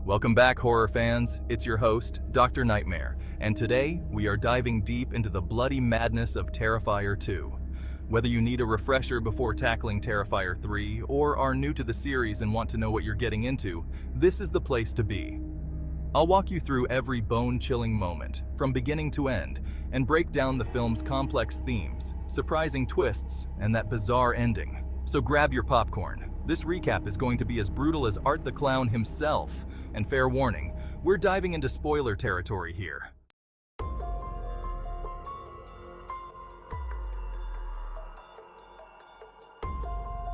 Welcome back, horror fans. It's your host, Dr. Nightmare, and today we are diving deep into the bloody madness of Terrifier 2. Whether you need a refresher before tackling Terrifier 3 or are new to the series and want to know what you're getting into, this is the place to be. I'll walk you through every bone-chilling moment, from beginning to end, and break down the film's complex themes, surprising twists, and that bizarre ending. So grab your popcorn. This recap is going to be as brutal as Art the Clown himself, and fair warning, we're diving into spoiler territory here.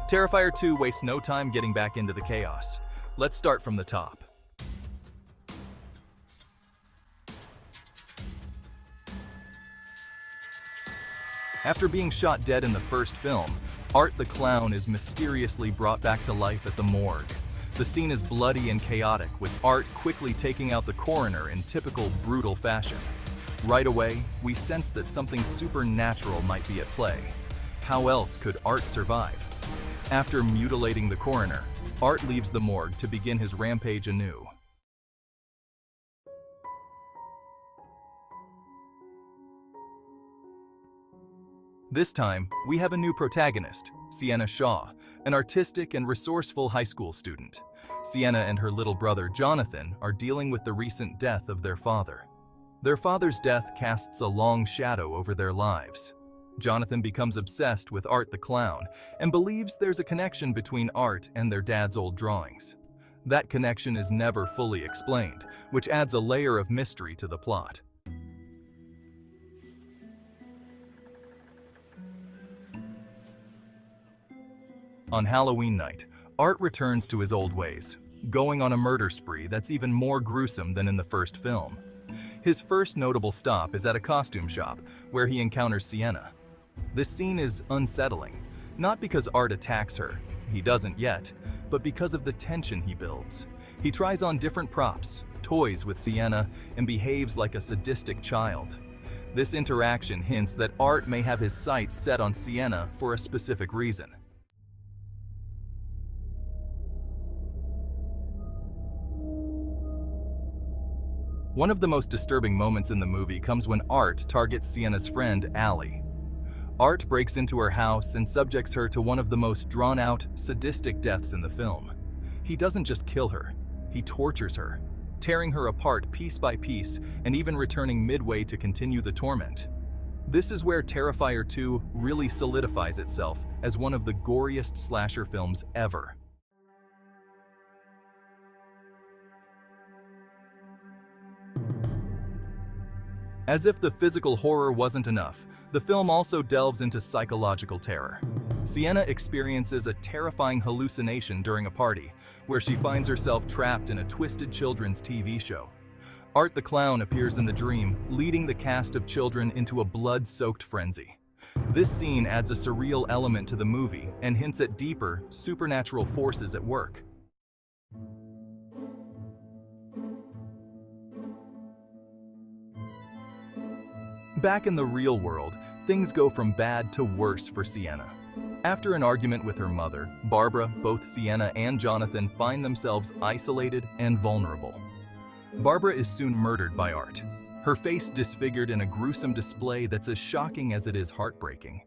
Terrifier 2 wastes no time getting back into the chaos. Let's start from the top. After being shot dead in the first film, Art the Clown is mysteriously brought back to life at the morgue. The scene is bloody and chaotic, with Art quickly taking out the coroner in typical brutal fashion. Right away, we sense that something supernatural might be at play. How else could Art survive? After mutilating the coroner, Art leaves the morgue to begin his rampage anew. This time, we have a new protagonist, Sienna Shaw, an artistic and resourceful high school student. Sienna and her little brother Jonathan are dealing with the recent death of their father. Their father's death casts a long shadow over their lives. Jonathan becomes obsessed with Art the Clown and believes there's a connection between Art and their dad's old drawings. That connection is never fully explained, which adds a layer of mystery to the plot. On Halloween night, Art returns to his old ways, going on a murder spree that's even more gruesome than in the first film. His first notable stop is at a costume shop, where he encounters Sienna. This scene is unsettling, not because Art attacks her, he doesn't yet, but because of the tension he builds. He tries on different props, toys with Sienna, and behaves like a sadistic child. This interaction hints that Art may have his sights set on Sienna for a specific reason. One of the most disturbing moments in the movie comes when Art targets Sienna's friend, Allie. Art breaks into her house and subjects her to one of the most drawn-out, sadistic deaths in the film. He doesn't just kill her, he tortures her, tearing her apart piece by piece and even returning midway to continue the torment. This is where Terrifier 2 really solidifies itself as one of the goriest slasher films ever. As if the physical horror wasn't enough, the film also delves into psychological terror. Sienna experiences a terrifying hallucination during a party, where she finds herself trapped in a twisted children's TV show. Art the Clown appears in the dream, leading the cast of children into a blood-soaked frenzy. This scene adds a surreal element to the movie and hints at deeper, supernatural forces at work. Back in the real world, things go from bad to worse for Sienna. After an argument with her mother, Barbara, both Sienna and Jonathan find themselves isolated and vulnerable. Barbara is soon murdered by Art, her face disfigured in a gruesome display that's as shocking as it is heartbreaking.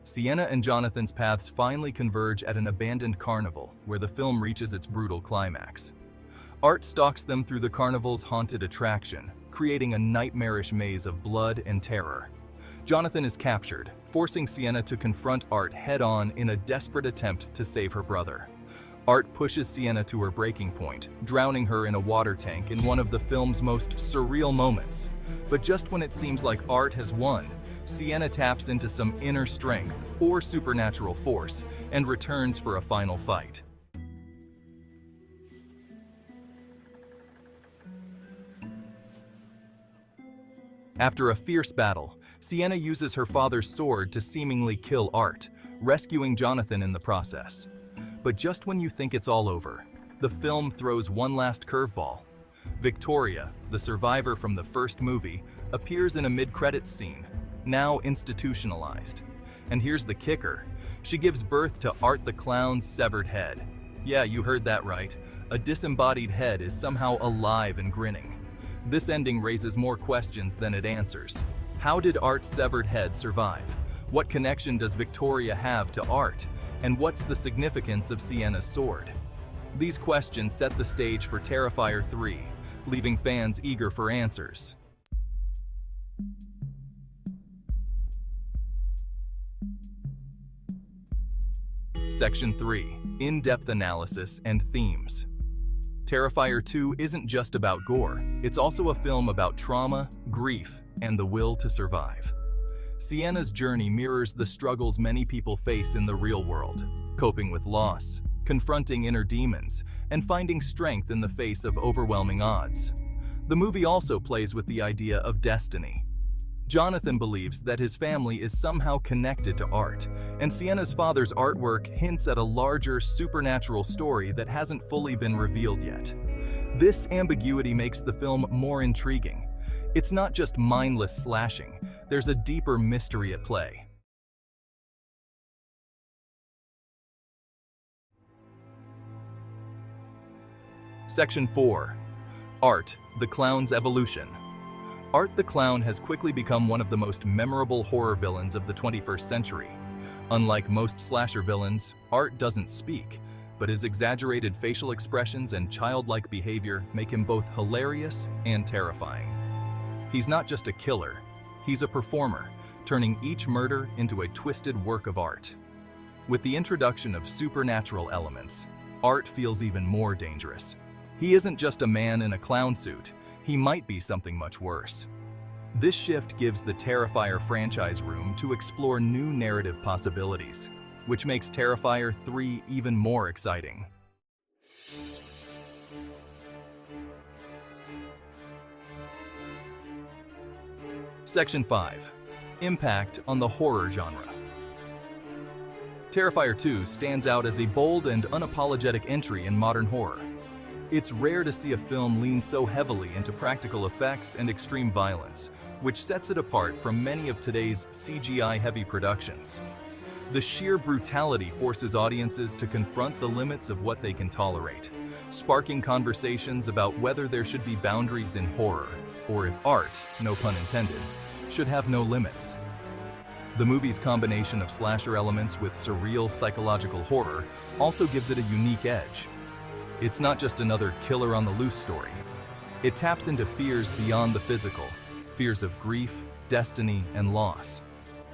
Sienna and Jonathan's paths finally converge at an abandoned carnival, where the film reaches its brutal climax. Art stalks them through the carnival's haunted attraction, creating a nightmarish maze of blood and terror. Jonathan is captured, forcing Sienna to confront Art head-on in a desperate attempt to save her brother. Art pushes Sienna to her breaking point, drowning her in a water tank in one of the film's most surreal moments. But just when it seems like Art has won, Sienna taps into some inner strength or supernatural force and returns for a final fight. After a fierce battle, Sienna uses her father's sword to seemingly kill Art, rescuing Jonathan in the process. But just when you think it's all over, the film throws one last curveball. Victoria, the survivor from the first movie, appears in a mid-credits scene, now institutionalized. And here's the kicker. She gives birth to Art the Clown's severed head. Yeah, you heard that right. A disembodied head is somehow alive and grinning. This ending raises more questions than it answers. How did Art's severed head survive? What connection does Victoria have to Art? And what's the significance of Sienna's sword? These questions set the stage for Terrifier 3, leaving fans eager for answers. Section 3. In-depth analysis and themes. Terrifier 2 isn't just about gore, it's also a film about trauma, grief, and the will to survive. Sienna's journey mirrors the struggles many people face in the real world, coping with loss, confronting inner demons, and finding strength in the face of overwhelming odds. The movie also plays with the idea of destiny. Jonathan believes that his family is somehow connected to Art, and Sienna's father's artwork hints at a larger, supernatural story that hasn't fully been revealed yet. This ambiguity makes the film more intriguing. It's not just mindless slashing, there's a deeper mystery at play. Section 4. Art, the Clown's Evolution. Art the Clown has quickly become one of the most memorable horror villains of the 21st century. Unlike most slasher villains, Art doesn't speak, but his exaggerated facial expressions and childlike behavior make him both hilarious and terrifying. He's not just a killer, he's a performer, turning each murder into a twisted work of art. With the introduction of supernatural elements, Art feels even more dangerous. He isn't just a man in a clown suit, he might be something much worse. This shift gives the Terrifier franchise room to explore new narrative possibilities, which makes Terrifier 3 even more exciting. Section 5. Impact on the horror genre. Terrifier 2 stands out as a bold and unapologetic entry in modern horror. It's rare to see a film lean so heavily into practical effects and extreme violence, which sets it apart from many of today's CGI-heavy productions. The sheer brutality forces audiences to confront the limits of what they can tolerate, sparking conversations about whether there should be boundaries in horror, or if art, no pun intended, should have no limits. The movie's combination of slasher elements with surreal psychological horror also gives it a unique edge. It's not just another killer on the loose story. It taps into fears beyond the physical, fears of grief, destiny, and loss.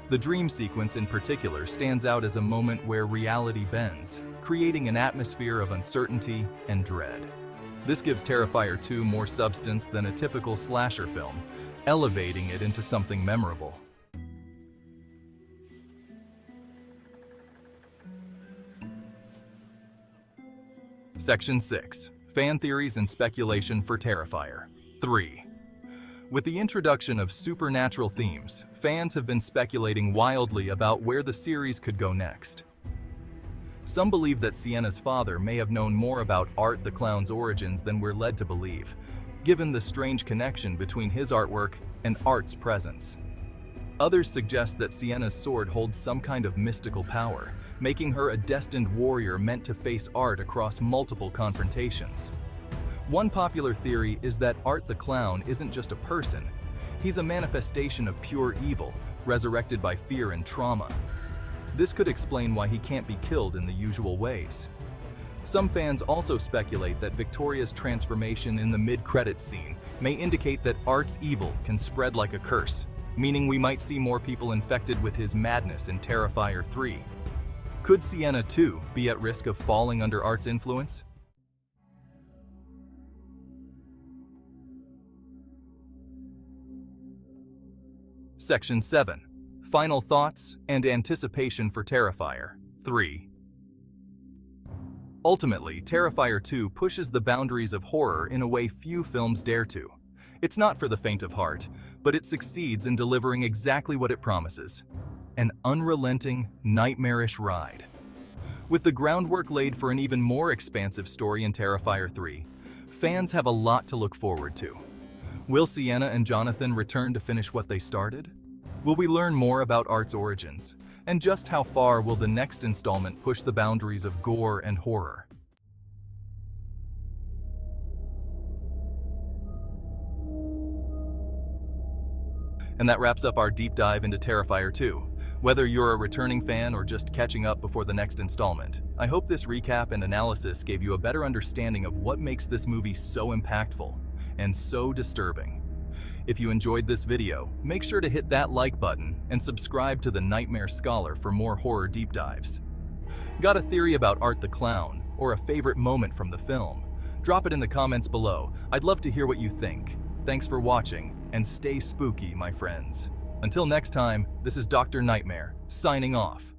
The dream sequence in particular stands out as a moment where reality bends, creating an atmosphere of uncertainty and dread. This gives Terrifier 2 more substance than a typical slasher film, elevating it into something memorable. Section 6. Fan theories and speculation for Terrifier 3. With the introduction of supernatural themes, fans have been speculating wildly about where the series could go next. Some believe that Sienna's father may have known more about Art the Clown's origins than we're led to believe, given the strange connection between his artwork and Art's presence. Others suggest that Sienna's sword holds some kind of mystical power, making her a destined warrior meant to face Art across multiple confrontations. One popular theory is that Art the Clown isn't just a person, he's a manifestation of pure evil, resurrected by fear and trauma. This could explain why he can't be killed in the usual ways. Some fans also speculate that Victoria's transformation in the mid-credits scene may indicate that Art's evil can spread like a curse, meaning we might see more people infected with his madness in Terrifier 3. Could Sienna too be at risk of falling under Art's influence? Section 7. Final thoughts and anticipation for Terrifier 3. Ultimately, Terrifier 2 pushes the boundaries of horror in a way few films dare to. It's not for the faint of heart, but it succeeds in delivering exactly what it promises: an unrelenting, nightmarish ride. With the groundwork laid for an even more expansive story in Terrifier 3, fans have a lot to look forward to. Will Sienna and Jonathan return to finish what they started? Will we learn more about Art's origins? And just how far will the next installment push the boundaries of gore and horror? And that wraps up our deep dive into Terrifier 2. Whether you're a returning fan or just catching up before the next installment, I hope this recap and analysis gave you a better understanding of what makes this movie so impactful and so disturbing. If you enjoyed this video, make sure to hit that like button and subscribe to the Nightmare Scholar for more horror deep dives. Got a theory about Art the Clown or a favorite moment from the film? Drop it in the comments below. I'd love to hear what you think. Thanks for watching, and stay spooky, my friends. Until next time, this is Dr. Nightmare, signing off.